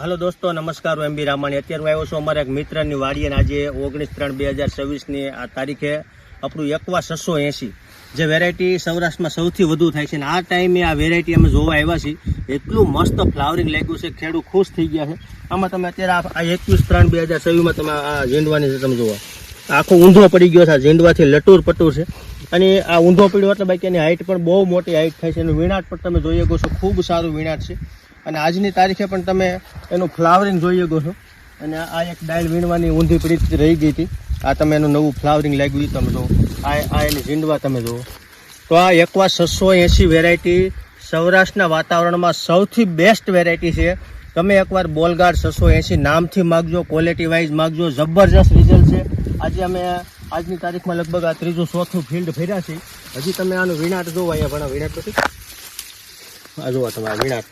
Hello दोस्तों, नमस्कार। હું એમબી રામાણી। અત્યારે હું આવ્યો છું અમારા એક મિત્રની વાડીએ અને આજે 19/3/2024ની આ તારીખે આપણું એકવા 680 જે વેરાયટી સૌરાષ્ટ્રમાં સૌથી વધુ થાય છે અને આ ટાઈમે આ વેરાયટી અમે જોવા આવ્યા છીએ। એટલું મસ્ત ફ્લાવરિંગ લાગ્યું છે, ખેડૂત ખુશ થઈ ગયા છે। આમાં તમે અત્યારે આ 21/3/2024માં તમે આ ઝીંડવાની છે, તમે જુઓ આખો ઊંધો પડી ગયો છે। આ ઝીંડવાથી લટુર પટુર છે અને આ ઊંધો પડ્યો એટલે બાકી એની હાઇટ પણ બહુ મોટી હાઇટ થાય છે। એનું વીણાટ પણ તમે જોઈ શકો છો, ખૂબ સારું વીણાટ છે અને આજની તારીખે પણ તમે એનું ફ્લાવરિંગ જોઈ શકો છો। અને આ એક ડાયલ વીણવાની ઊંધી પડી રહી ગઈ હતી, આ તમે એનું નવું ફ્લાવરિંગ લાગ્યું તમે જુઓ। આ એની ઝીંડવા તમે જુઓ તો આ એકવા 680 વેરાયટી સૌરાષ્ટ્રના વાતાવરણમાં સૌથી બેસ્ટ વેરાયટી છે। તમે એકવાર બોલગાર્ડ 680 નામથી માગજો, ક્વોલિટી વાઇઝ માગજો, જબરજસ્ત રિઝલ્ટ છે। આજે અમે આજની તારીખમાં લગભગ આ 3રું 4થું ફિલ્ડ ફર્યા છે। હજી તમે આનું વીણાટ જોવો, અહીંયા પણ વીણાટ નથી, આ જુઓ તમે આ વીણાટ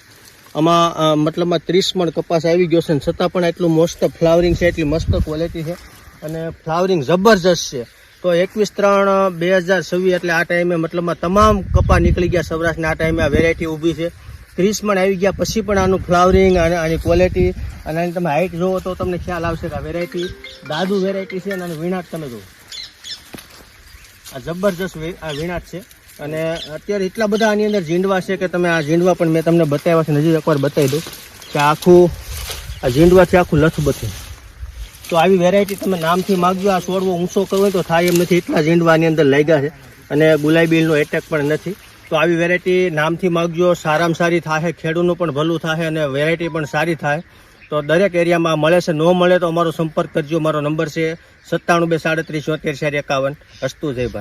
આમાં મતલબમાં 30 મણ કપાસ આવી ગયો છે ને છતાં પણ એટલું મસ્ત ફ્લાવરિંગ છે, એટલી મસ્ત ક્વોલિટી છે અને ફ્લાવરિંગ જબરજસ્ત છે। તો 21/3/2024 એટલે આ ટાઈમે મતલબમાં તમામ કપા નીકળી ગયા સૌરાષ્ટ્રના। આ ટાઈમે આ વેરાયટી ઊભી છે, 30 મણ આવી ગયા પછી પણ આનું ફ્લાવરિંગ અને આની ક્વોલિટી અને આની તમે હાઇટ જોવો તો તમને ખ્યાલ આવશે કે આ વેરાયટી દાદુ વેરાયટી છે અને આનું વીણાટ તમે જુઓ, આ જબરજસ્ત આ વીણાટ છે। અને અત્યારે એટલા બધા આની અંદર ઝીંડવા છે કે તમે આ ઝીંડવા પણ મેં તમને બતાવ્યા છે, હજી એકવાર બતાવી દઉં કે આખું આ ઝીંડવાથી આખું લથબથું। તો આવી વેરાયટી તમે નામથી માગજો। આ છોડવો ઊંચો કરવો તો થાય એમ નથી, એટલા ઝીંડવાની અંદર લાગ્યા છે અને ગુલાબીલનો એટેક પણ નથી। તો આવી વેરાયટી નામથી માગજો, સારામાં સારી થાય, ખેડૂતનું પણ ભલું થાય અને વેરાયટી પણ સારી થાય। તો દરેક એરિયામાં મળે છે, ન મળે તો અમારો સંપર્ક કરજો। મારો નંબર છે 97 237 74 51। અસ્તુ જય ભારત।